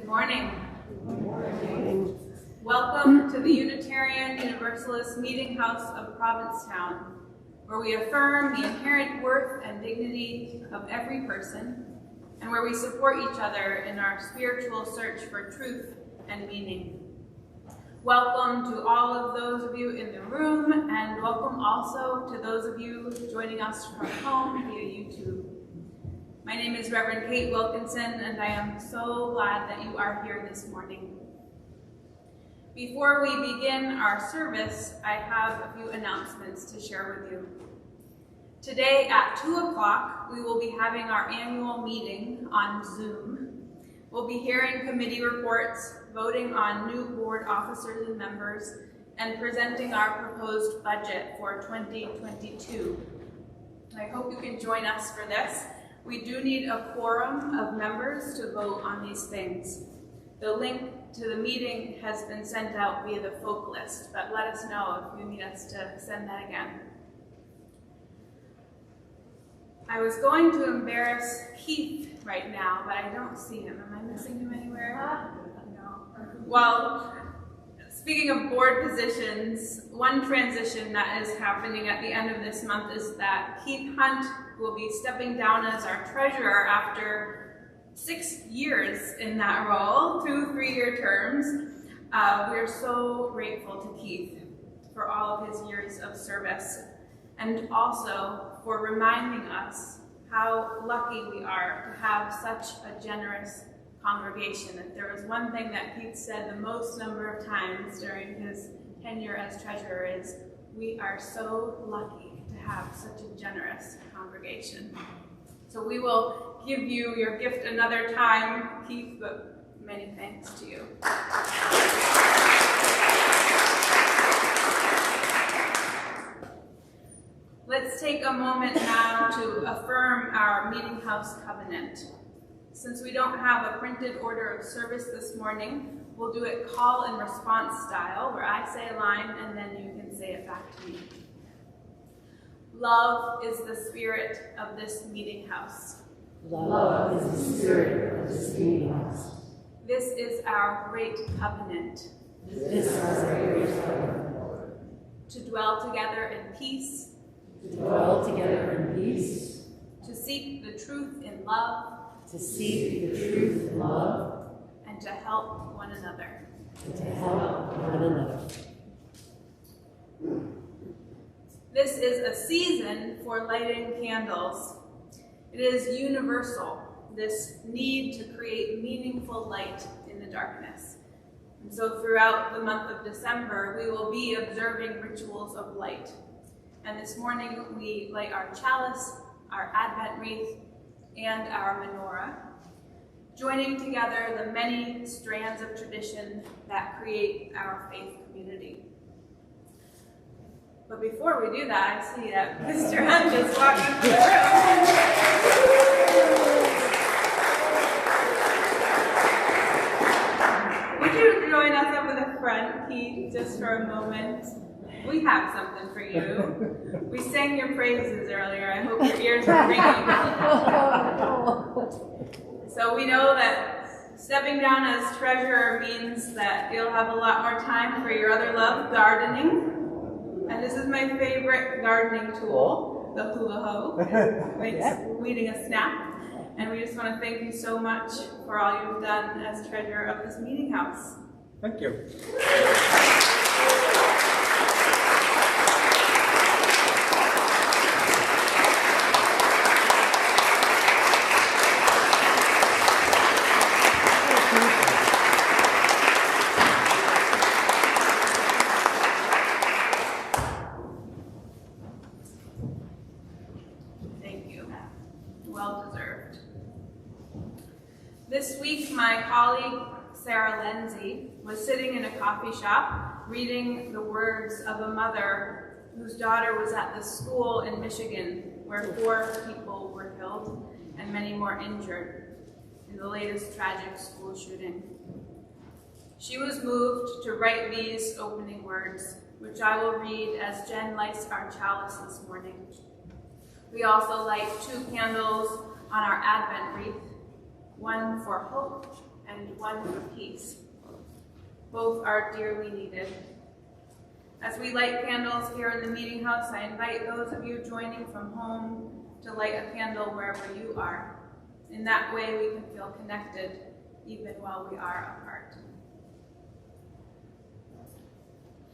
Good morning. Good morning. Welcome to the Unitarian Universalist Meetinghouse of Provincetown, where we affirm the inherent worth and dignity of every person, and where we support each other in our spiritual search for truth and meaning. Welcome to all of those of you in the room, and welcome also to those of you joining us from home via YouTube. My name is Rev Kate Wilkenson, and I am so glad that you are here this morning. Before we begin our service, I have a few announcements to share with you. Today at 2 o'clock, we will be having our annual meeting on Zoom. We'll be hearing committee reports, voting on new board officers and members, and presenting our proposed budget for 2022. I hope you can join us for this. We do need a quorum of members to vote on these things. The link to the meeting has been sent out via the folk list, but let us know if you need us to send that again. I was going to embarrass Keith right now, but I don't see him. Am I missing him anywhere? No. Well, speaking of board positions, one transition that is happening at the end of this month is that Keith Hunt will be stepping down as our treasurer after 6 years in that role, 2 3-year terms. We're so grateful to Keith for all of his years of service, and also for reminding us how lucky we are to have such a generous congregation. If there was one thing that Keith said the most number of times during his tenure as treasurer is, we are so lucky to have such a generous congregation. So we will give you your gift another time, Keith, but many thanks to you. Let's take a moment now to affirm our Meetinghouse covenant. Since we don't have a printed order of service this morning, we'll do it call and response style, where I say a line and then you can say it back to me. Love is the spirit of this meeting house. Love is the spirit of this meeting house. This is our great covenant. This is our great covenant. To dwell together in peace. To dwell together in peace. To seek the truth in love. To seek the truth in love. And to help one another. And to help one another. This is a season for lighting candles. It is universal, this need to create meaningful light in the darkness. And so throughout the month of December, we will be observing rituals of light. And this morning, we light our chalice, our Advent wreath, and our menorah, joining together the many strands of tradition that create our faith community. But before we do that, I see that Mr. Hunt just walked into the room. Would you join us up in the front, Keith, just for a moment? We have something for you. We sang your praises earlier. I hope your ears are ringing. So we know that stepping down as treasurer means that you'll have a lot more time for your other love, gardening. And this is my favorite gardening tool, the hula hoe. It's weeding a snap. And we just want to thank you so much for all you've done as treasurer of this meeting house. Thank you. This week, my colleague, Sarah Lindsay, was sitting in a coffee shop reading the words of a mother whose daughter was at the school in Michigan where 4 people were killed and many more injured in the latest tragic school shooting. She was moved to write these opening words, which I will read as Jen lights our chalice this morning. We also light 2 candles on our Advent wreath, one for hope and one for peace. Both are dearly needed. As we light candles here in the meeting house, I invite those of you joining from home to light a candle wherever you are. In that way, we can feel connected even while we are apart.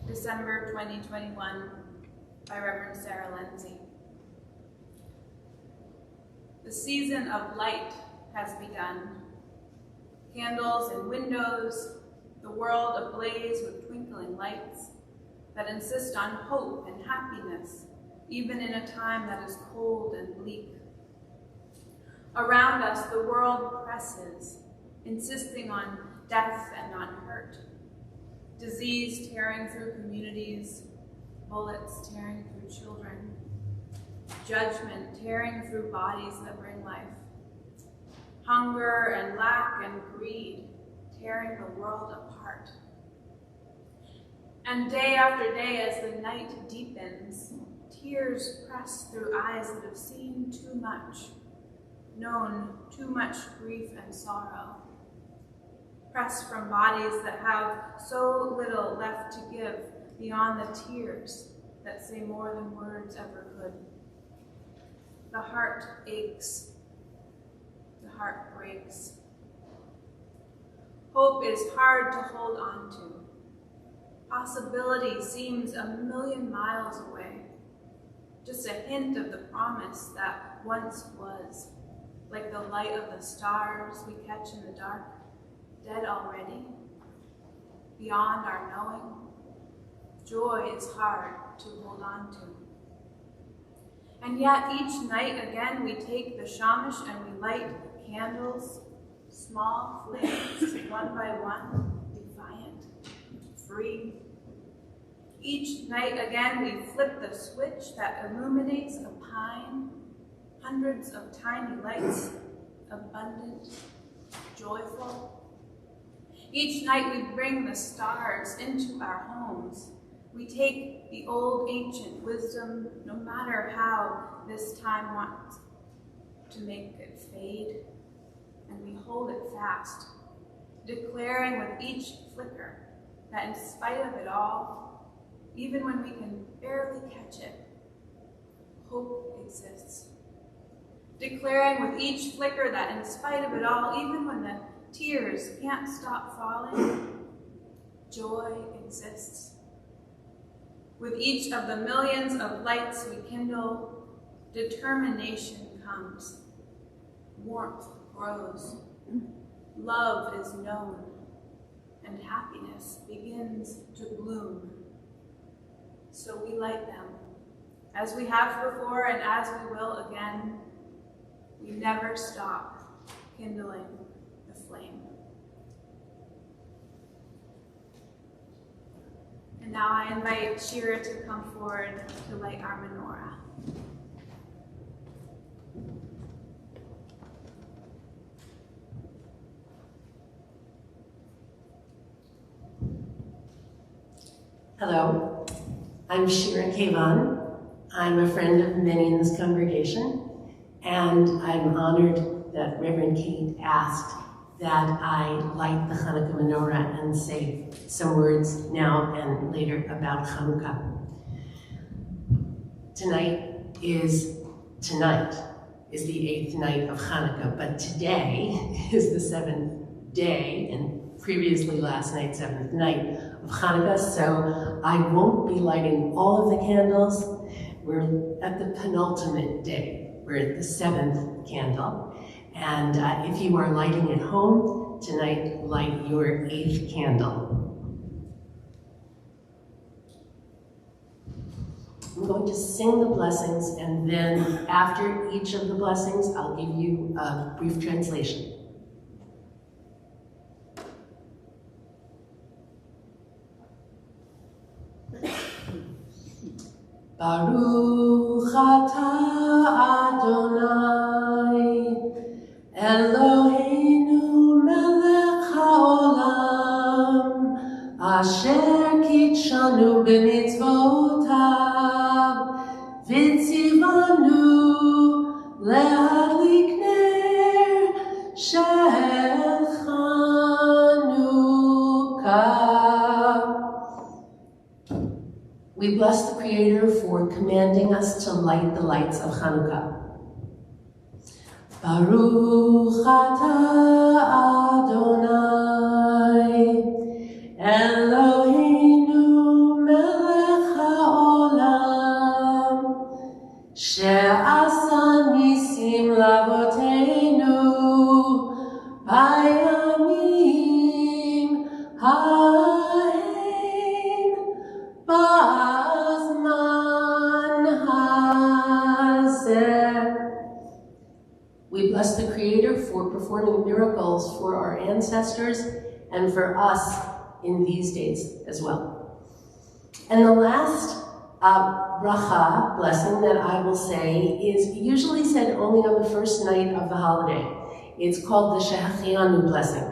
December 2021 by Reverend Sarah Lindsay. The season of light has begun. Candles in windows, the world ablaze with twinkling lights that insist on hope and happiness, even in a time that is cold and bleak. Around us, the world presses, insisting on death and on hurt. Disease tearing through communities, bullets tearing through children, judgment tearing through bodies that bring life, hunger and lack and greed tearing the world apart. And day after day, as the night deepens, tears press through eyes that have seen too much, known too much grief and sorrow, pressed from bodies that have so little left to give beyond the tears that say more than words ever could. The heart aches, the heart breaks. Hope is hard to hold on to. Possibility seems a million miles away. Just a hint of the promise that once was, like the light of the stars we catch in the dark, dead already, beyond our knowing. Joy is hard to hold on to. And yet each night again we take the shamash and we light candles, small flames, one by one, defiant, free. Each night again we flip the switch that illuminates a pine, hundreds of tiny lights, abundant, joyful. Each night we bring the stars into our homes. We take the old ancient wisdom, no matter how this time wants to make it fade, and we hold it fast, declaring with each flicker that in spite of it all, even when we can barely catch it, hope exists. Declaring with each flicker that in spite of it all, even when the tears can't stop falling, joy exists. With each of the millions of lights we kindle, determination comes. Warmth grows. Love is known. And happiness begins to bloom. So we light them, as we have before and as we will again. We never stop kindling the flame. And now I invite Shira to come forward to light our menorah. Hello, I'm Shira Kavon. I'm a friend of many in this congregation, and I'm honored that Reverend Kate asked that I light the Hanukkah menorah and say some words now and later about Hanukkah. Tonight is the 8th night of Hanukkah, but today is the 7th day, and previously last night, 7th night of Hanukkah, so I won't be lighting all of the candles. We're at the penultimate day. We're at the 7th candle. And if you are lighting at home, tonight light your 8th candle. I'm going to sing the blessings, and then after each of the blessings, I'll give you a brief translation. Baruch atah Adonai Eloheinu melech haolam asher kitshanu b'mitzvotav v'tzivanu lehadlik ner shel We bless the Creator for commanding us to light the lights of Hanukkah. Baruch atah Adonai, Eloheinu melech haolam, she'asa nisim lavoteinu, bayamim ha'em, ba'azman hazeh. We bless the Creator for performing miracles for our ancestors and for us in these days as well. And the last bracha, blessing, that I will say is usually said only on the first night of the holiday. It's called the Shehechianu blessing.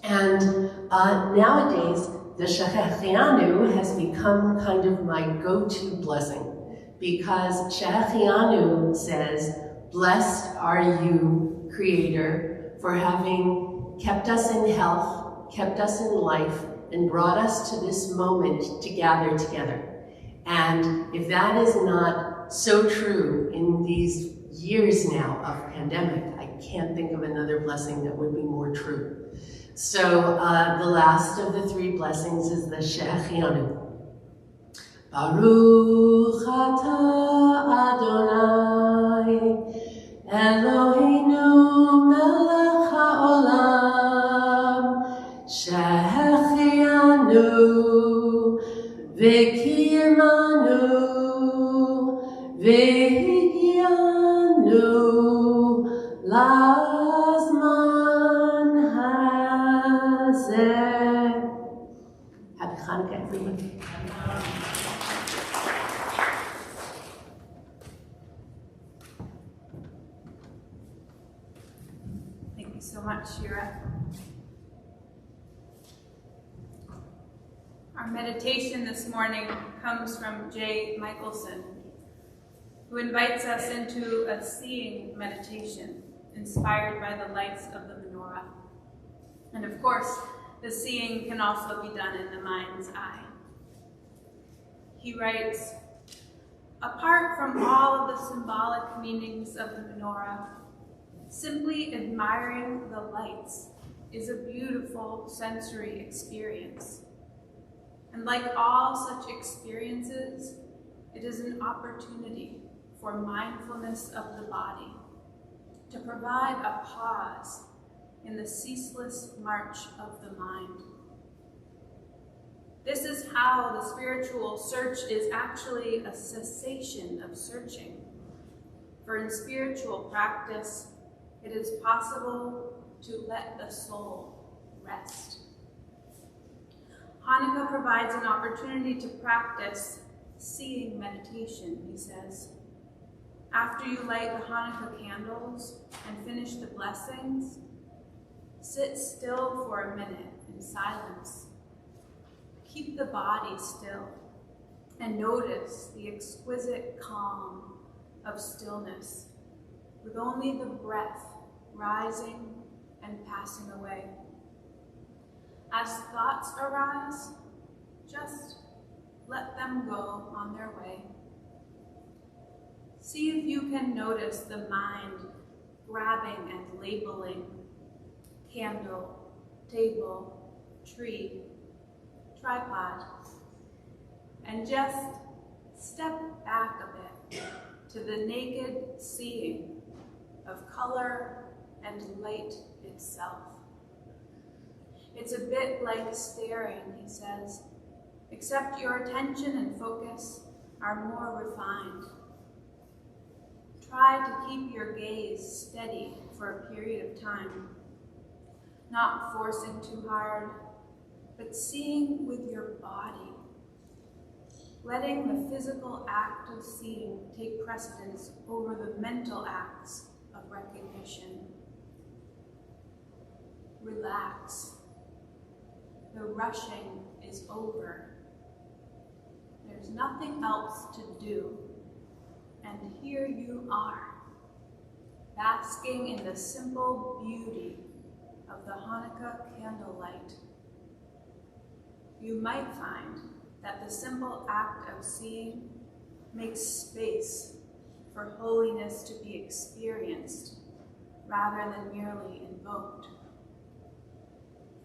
And nowadays, the Shehechianu has become kind of my go-to blessing, because Shehechianu says, "Blessed are you, Creator, for having kept us in health, kept us in life, and brought us to this moment to gather together." And if that is not so true in these years now of pandemic, I can't think of another blessing that would be more true. So the last of the three blessings is the Shehechianu. Baruch atah Adonai, Eloheinu melech haolam, shehechianu v'kiyamanu v'higyanu lazman hazeh. Happy Hanukkah, everyone. So much, Shira. Our meditation this morning comes from J. Michelson, who invites us into a seeing meditation inspired by the lights of the menorah. And of course, the seeing can also be done in the mind's eye. He writes, "Apart from all of the symbolic meanings of the menorah, simply admiring the lights is a beautiful sensory experience. And like all such experiences, it is an opportunity for mindfulness of the body, to provide a pause in the ceaseless march of the mind. This is how the spiritual search is actually a cessation of searching. For in spiritual practice, it is possible to let the soul rest." Hanukkah provides an opportunity to practice seeing meditation, he says. After you light the Hanukkah candles and finish the blessings, sit still for a minute in silence. Keep the body still and notice the exquisite calm of stillness, with only the breath rising and passing away. As thoughts arise, just let them go on their way. See if you can notice the mind grabbing and labeling candle, table, tree, tripod, and just step back a bit to the naked seeing of color and light itself. It's a bit like staring, he says, except your attention and focus are more refined. Try to keep your gaze steady for a period of time, not forcing too hard, but seeing with your body, letting the physical act of seeing take precedence over the mental acts of recognition. Relax. The rushing is over. There's nothing else to do. And here you are, basking in the simple beauty of the Hanukkah candlelight. You might find that the simple act of seeing makes space for holiness to be experienced rather than merely invoked.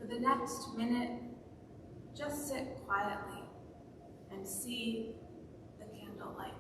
For the next minute, just sit quietly and see the candlelight.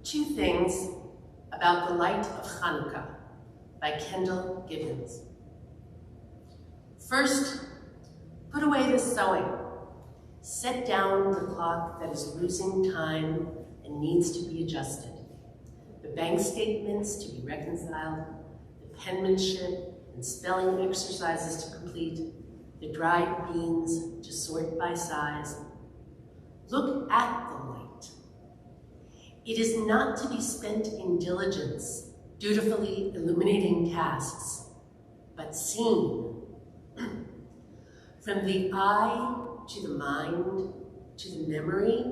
Two Things About the Light of Hanukkah by Kendall Gibbons. First, put away the sewing. Set down the clock that is losing time and needs to be adjusted. The bank statements to be reconciled, the penmanship and spelling exercises to complete, the dried beans to sort by size. Look at the light. It is not to be spent in diligence, dutifully illuminating tasks, but seen. From the eye to the mind, to the memory,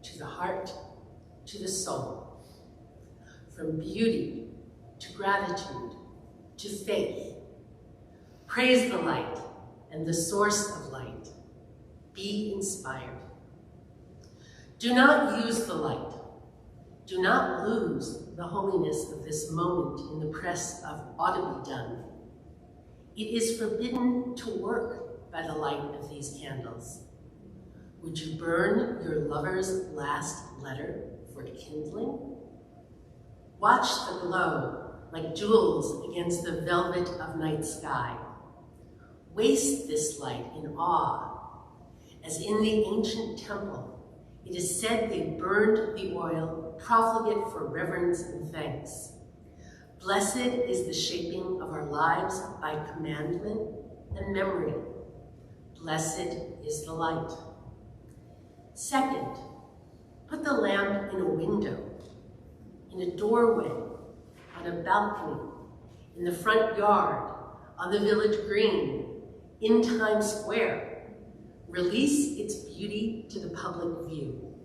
to the heart, to the soul. From beauty to gratitude, to faith. Praise the light and the source of light. Be inspired. Do not use the light. Do not lose the holiness of this moment in the press of ought to be done. It is forbidden to work by the light of these candles. Would you burn your lover's last letter for kindling? Watch the glow like jewels against the velvet of night sky. Waste this light in awe, as in the ancient temple, it is said they burned the oil, profligate for reverence and thanks. Blessed is the shaping of our lives by commandment and memory. Blessed is the light. Second, put the lamp in a window, in a doorway, on a balcony, in the front yard, on the village green, in Times Square. Release its beauty to the public view.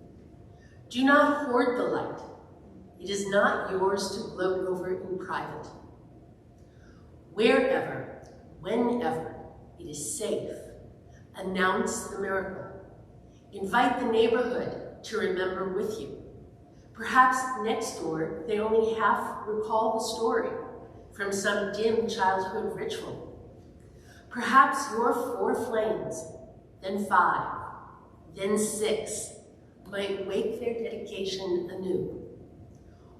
Do not hoard the light. It is not yours to gloat over in private. Wherever, whenever it is safe, announce the miracle. Invite the neighborhood to remember with you. Perhaps next door they only half recall the story from some dim childhood ritual. Perhaps your 4 flames, then 5, then 6, might wake their dedication anew.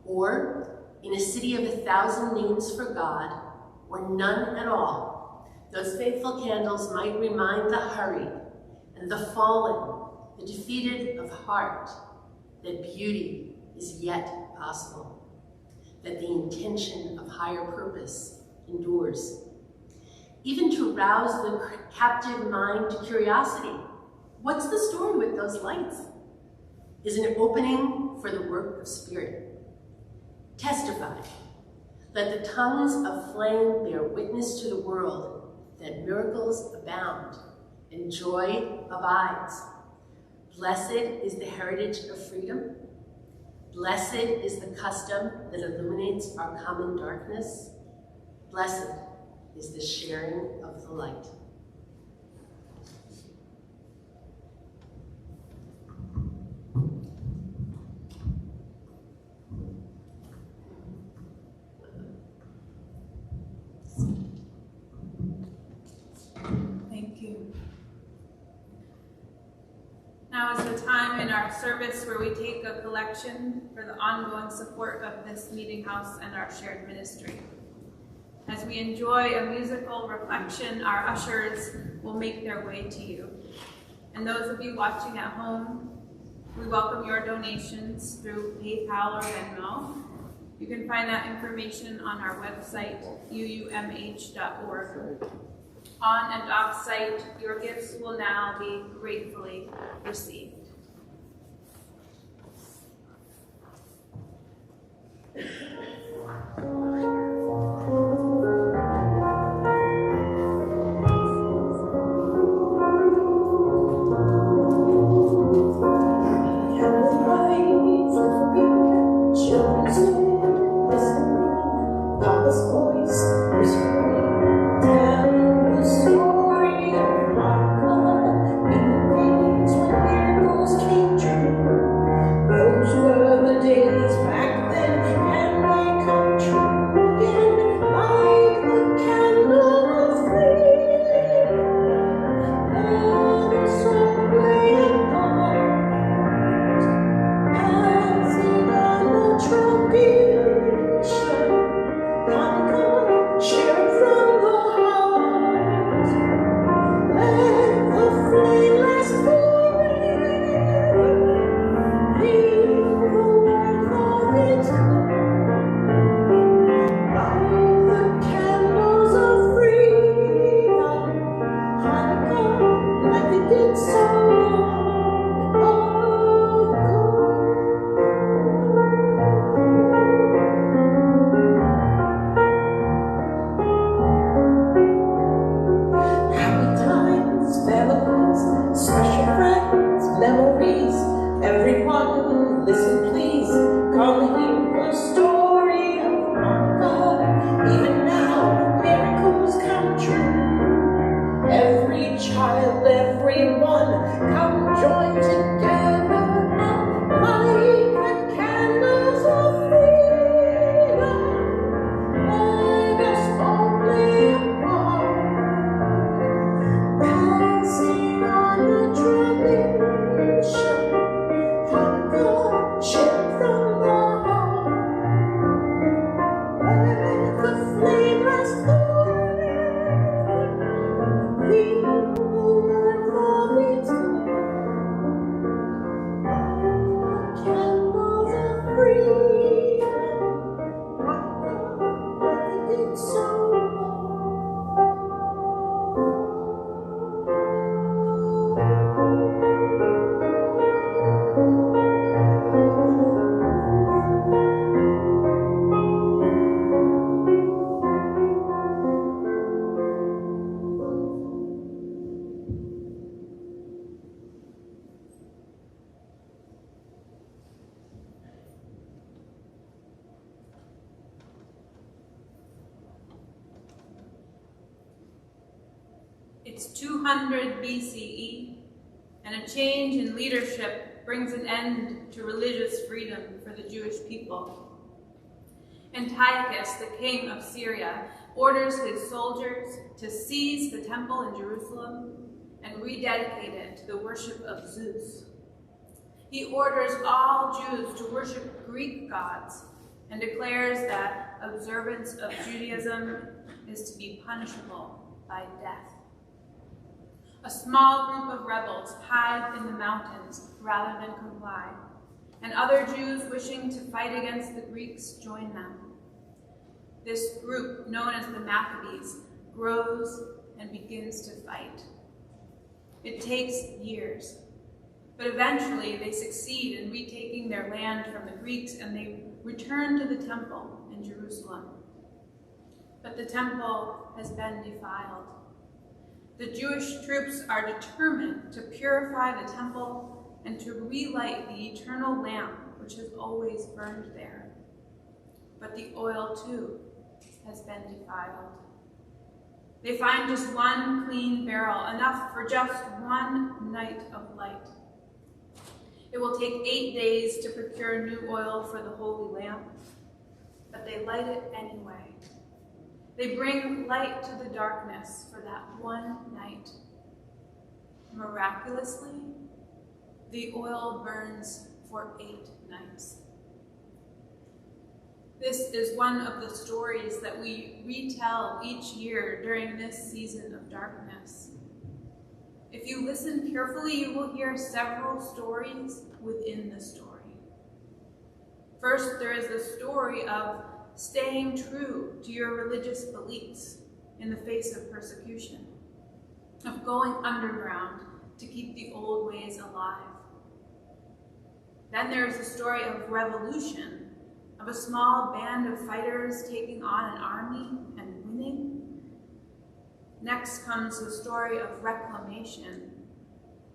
Or, in a city of 1,000 names for God, or none at all, those faithful candles might remind the hurried and the fallen, the defeated of heart, that beauty is yet possible, that the intention of higher purpose endures. Even to rouse the captive mind to curiosity. What's the story with those lights? Is an opening for the work of spirit. Testify. Let the tongues of flame bear witness to the world that miracles abound and joy abides. Blessed is the heritage of freedom. Blessed is the custom that illuminates our common darkness. Blessed is the sharing of the light. Thank you. Now is the time in our service where we take a collection for the ongoing support of this meeting house and our shared ministry. As we enjoy a musical reflection, our ushers will make their way to you. And those of you watching at home, we welcome your donations through PayPal or Venmo. You can find that information on our website, UUMH.org. On and off site, your gifts will now be gratefully received. It's 200 BCE, and a change in leadership brings an end to religious freedom for the Jewish people. Antiochus, the king of Syria, orders his soldiers to seize the temple in Jerusalem and rededicate it to the worship of Zeus. He orders all Jews to worship Greek gods and declares that observance of Judaism is to be punishable by death. A small group of rebels hide in the mountains rather than comply, and other Jews wishing to fight against the Greeks join them. This group, known as the Maccabees, grows and begins to fight. It takes years, but eventually they succeed in retaking their land from the Greeks, and they return to the temple in Jerusalem. But the temple has been defiled. The Jewish troops are determined to purify the temple and to relight the eternal lamp which has always burned there. But the oil too has been defiled. They find just one clean barrel, enough for just one night of light. It will take 8 days to procure new oil for the holy lamp, but they light it anyway. They bring light to the darkness for that one night. Miraculously, the oil burns for 8 nights. This is one of the stories that we retell each year during this season of darkness. If you listen carefully, you will hear several stories within the story. First, there is the story of staying true to your religious beliefs in the face of persecution, of going underground to keep the old ways alive. Then there is the story of revolution, of a small band of fighters taking on an army and winning. Next comes the story of reclamation,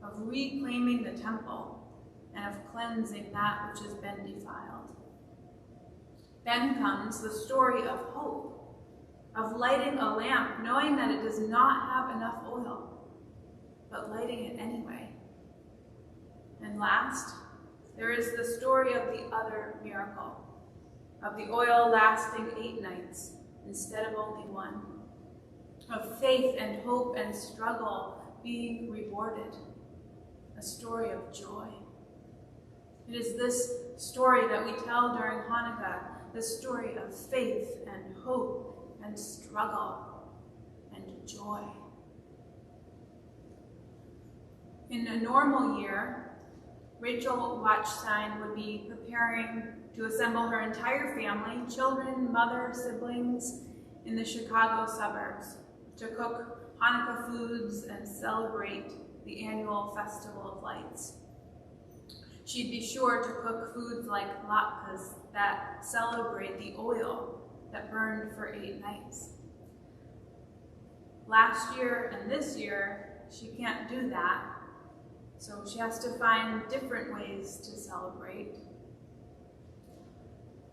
of reclaiming the temple and of cleansing that which has been defiled. Then comes the story of hope, of lighting a lamp knowing that it does not have enough oil, but lighting it anyway. And last, there is the story of the other miracle, of the oil lasting 8 nights instead of only 1, of faith and hope and struggle being rewarded, a story of joy. It is this story that we tell during Hanukkah, the story of faith and hope and struggle and joy. In a normal year, Rachel Watchstein would be preparing to assemble her entire family, children, mother, siblings, in the Chicago suburbs to cook Hanukkah foods and celebrate the annual Festival of Lights. She'd be sure to cook foods like latkes that celebrate the oil that burned for 8 nights. Last year and this year, she can't do that, so she has to find different ways to celebrate.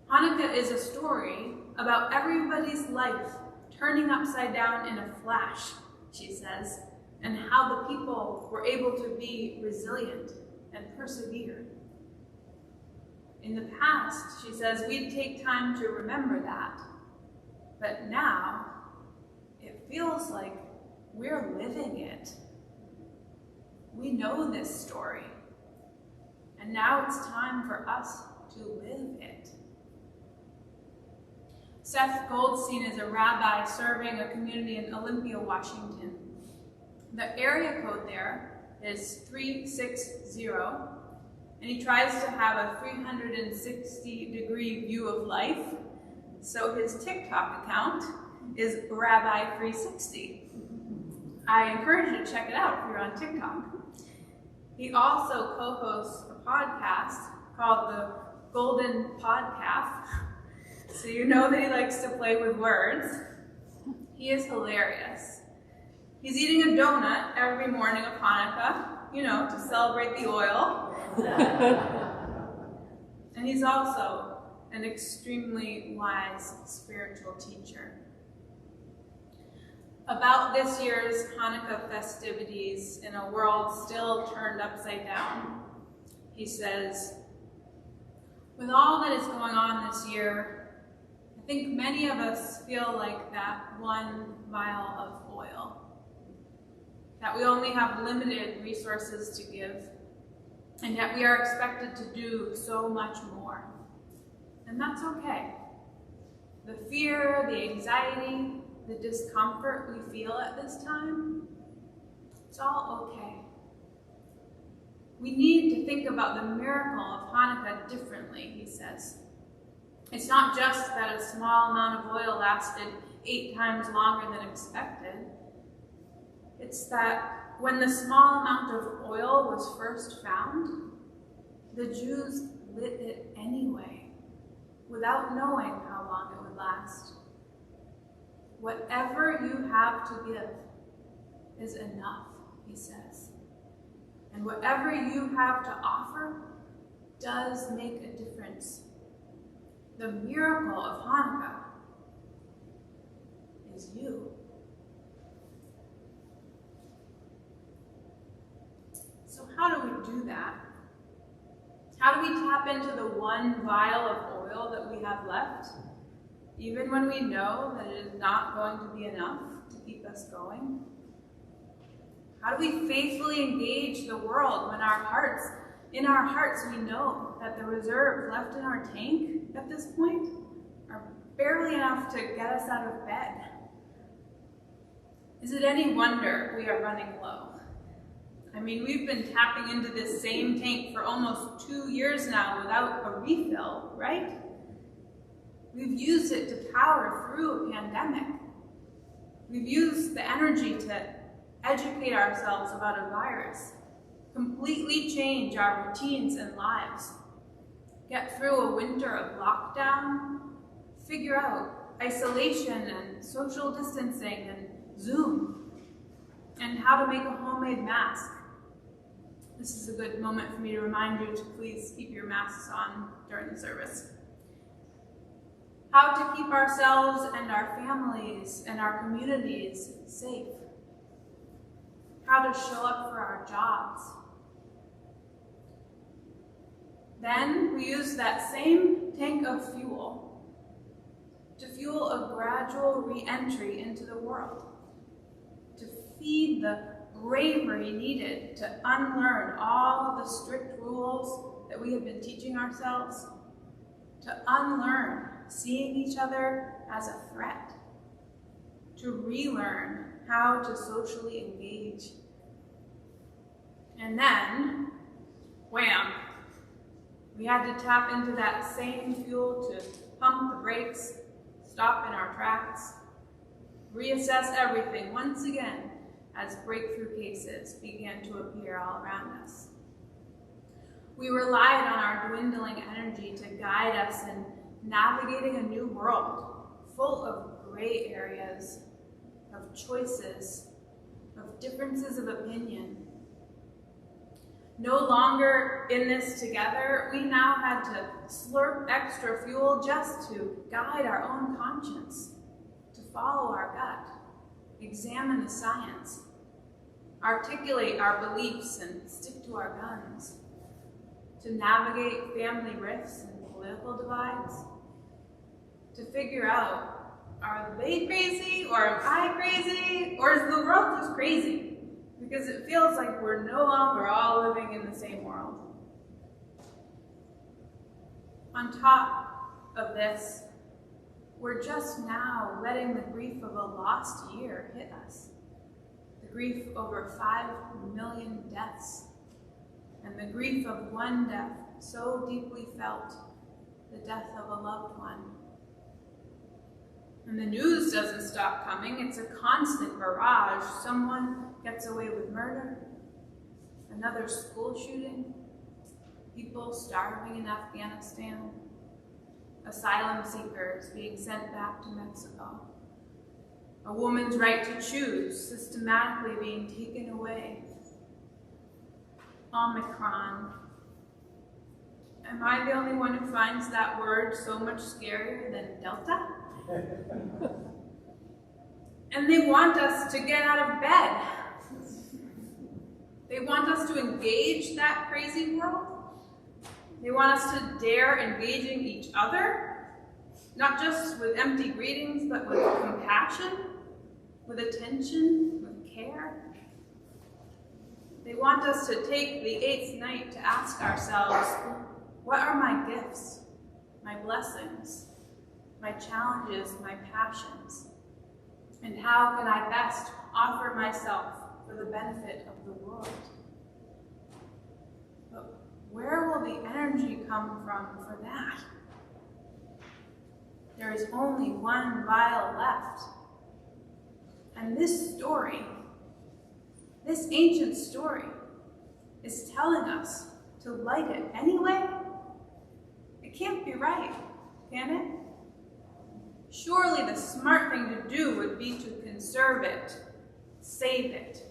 Hanukkah is a story about everybody's life turning upside down in a flash, she says, and how the people were able to be resilient and persevere. In the past, she says, we'd take time to remember that, but now it feels like we're living it. We know this story, and now it's time for us to live it. Seth Goldstein is a rabbi serving a community in Olympia, Washington. The area code there is 360, and he tries to have a 360-degree view of life, so his TikTok account is Rabbi360. I encourage you to check it out if you're on TikTok. He also co-hosts a podcast called the Golden Podcast, so you know that he likes to play with words. He is hilarious. He's eating a donut every morning of Hanukkah, to celebrate the oil. And he's also an extremely wise spiritual teacher. About this year's Hanukkah festivities in a world still turned upside down, he says, with all that is going on this year, I think many of us feel like that 1 vial of oil, that we only have limited resources to give. And yet we are expected to do so much more. And that's okay. The fear, the anxiety, the discomfort we feel at this time, it's all okay. We need to think about the miracle of Hanukkah differently, he says. It's not just that a small amount of oil lasted 8 times longer than expected. It's that when the small amount of oil was first found, the Jews lit it anyway, without knowing how long it would last. Whatever you have to give is enough, he says. And whatever you have to offer does make a difference. The miracle of Hanukkah is you. So how do we do that? How do we tap into the one vial of oil that we have left, even when we know that it is not going to be enough to keep us going? How do we faithfully engage the world when in our hearts we know that the reserves left in our tank at this point are barely enough to get us out of bed? Is it any wonder we are running low? I mean, we've been tapping into this same tank for almost 2 years now without a refill, right? We've used it to power through a pandemic. We've used the energy to educate ourselves about a virus, completely change our routines and lives, get through a winter of lockdown, figure out isolation and social distancing and Zoom, and how to make a homemade mask. This is a good moment for me to remind you to please keep your masks on during the service. How to keep ourselves and our families and our communities safe. How to show up for our jobs. Then we use that same tank of fuel to fuel a gradual re-entry into the world, to feed the bravery needed to unlearn all the strict rules that we have been teaching ourselves, to unlearn seeing each other as a threat, to relearn how to socially engage. And then, wham, we had to tap into that same fuel to pump the brakes, stop in our tracks, reassess everything once again as breakthrough cases began to appear all around us. We relied on our dwindling energy to guide us in navigating a new world full of gray areas, of choices, of differences of opinion. No longer in this together, we now had to slurp extra fuel just to guide our own conscience, to follow our gut, examine the science, articulate our beliefs and stick to our guns, to navigate family rifts and political divides, to figure out, are they crazy, or am I crazy, or is the world just crazy? Because it feels like we're no longer all living in the same world. On top of this, we're just now letting the grief of a lost year hit us. The grief over 5 million deaths, and the grief of one death so deeply felt, the death of a loved one. And the news doesn't stop coming. It's a constant barrage. Someone gets away with murder, another school shooting, people starving in Afghanistan, asylum seekers being sent back to Mexico, a woman's right to choose systematically being taken away, Omicron. Am I the only one who finds that word so much scarier than Delta? And they want us to get out of bed. They want us to engage that crazy world. They want us to dare engaging each other, not just with empty greetings, but with compassion, with attention, with care. They want us to take the 8th night to ask ourselves, what are my gifts, my blessings, my challenges, my passions? And how can I best offer myself for the benefit of the world? But where will the energy come from for that? There is only one vial left. And this story, this ancient story, is telling us to light it anyway? It can't be right, can it? Surely the smart thing to do would be to conserve it, save it,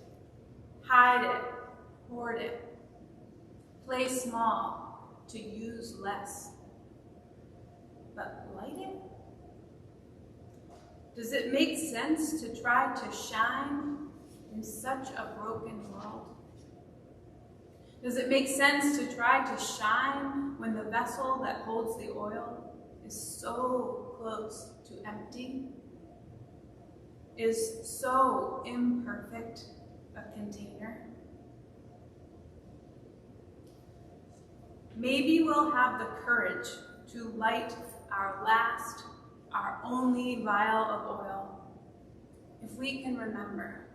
hide it, hoard it, play small, to use less. But light it? Does it make sense to try to shine in such a broken world? Does it make sense to try to shine when the vessel that holds the oil is so close to empty? Is so imperfect a container? Maybe we'll have the courage to light our last, our only vial of oil, if we can remember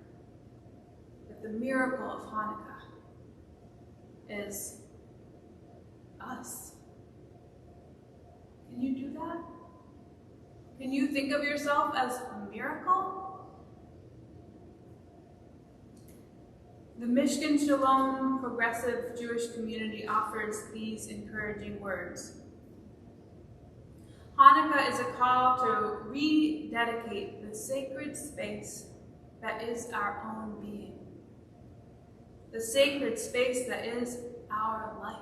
that the miracle of Hanukkah is us. Can you do that? Can you think of yourself as a miracle? The Mishkan Shalom Progressive Jewish Community offers these encouraging words. Hanukkah is a call to rededicate the sacred space that is our own being, the sacred space that is our life.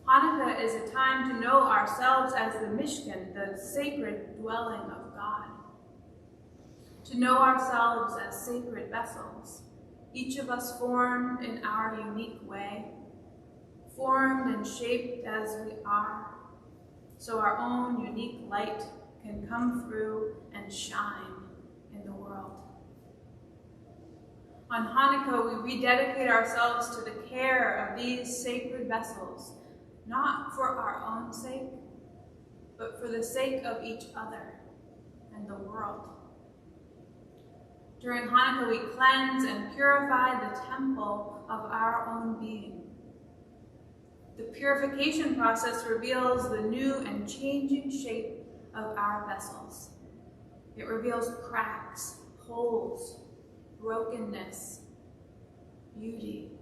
Hanukkah is a time to know ourselves as the Mishkan, the sacred dwelling of God, to know ourselves as sacred vessels, each of us formed in our unique way, formed and shaped as we are, so our own unique light can come through and shine in the world. On Hanukkah, we rededicate ourselves to the care of these sacred vessels, not for our own sake, but for the sake of each other and the world. During Hanukkah, we cleanse and purify the temple of our own being. The purification process reveals the new and changing shape of our vessels. It reveals cracks, holes, brokenness, beauty.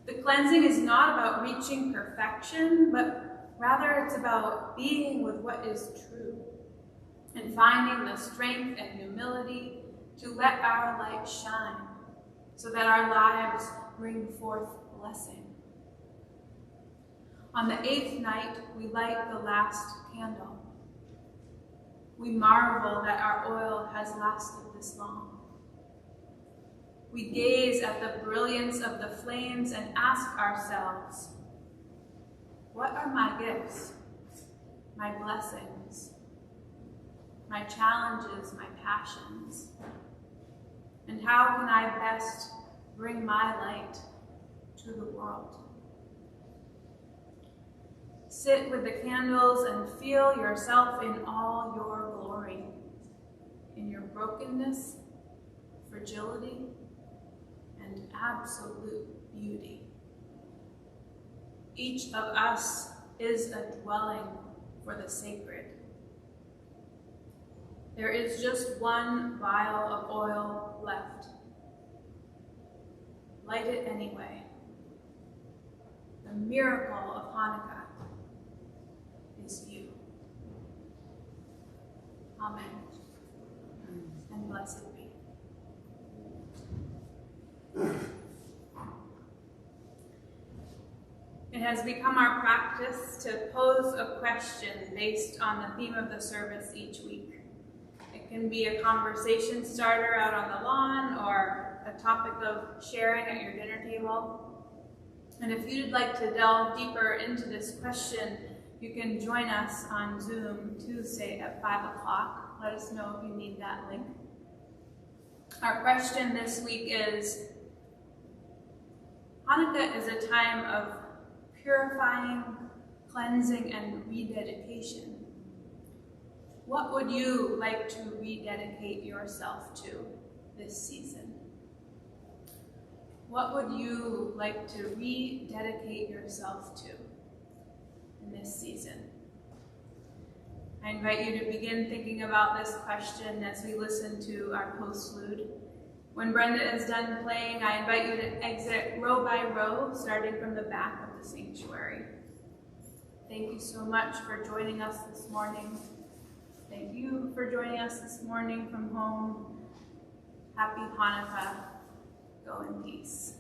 The cleansing is not about reaching perfection, but rather it's about being with what is true and finding the strength and humility to let our light shine so that our lives bring forth blessing. On the 8th night, we light the last candle. We marvel that our oil has lasted this long. We gaze at the brilliance of the flames and ask ourselves, what are my gifts, my blessings, my challenges, my passions? And how can I best bring my light to the world? Sit with the candles and feel yourself in all your glory, in your brokenness, fragility, and absolute beauty. Each of us is a dwelling for the sacred. There is just one vial of oil left. Light it anyway. The miracle of Hanukkah is you. Amen. And blessed be. It has become our practice to pose a question based on the theme of the service each week. It can be a conversation starter out on the lawn or a topic of sharing at your dinner table. And if you'd like to delve deeper into this question, you can join us on Zoom Tuesday at 5 o'clock. Let us know if you need that link. Our question this week is, Hanukkah is a time of purifying, cleansing, and rededication. What would you like to rededicate yourself to this season? What would you like to rededicate yourself to in this season? I invite you to begin thinking about this question as we listen to our postlude. When Brenda is done playing, I invite you to exit row by row, starting from the back of the sanctuary. Thank you so much for joining us this morning. Thank you for joining us this morning from home. Happy Hanukkah. Go in peace.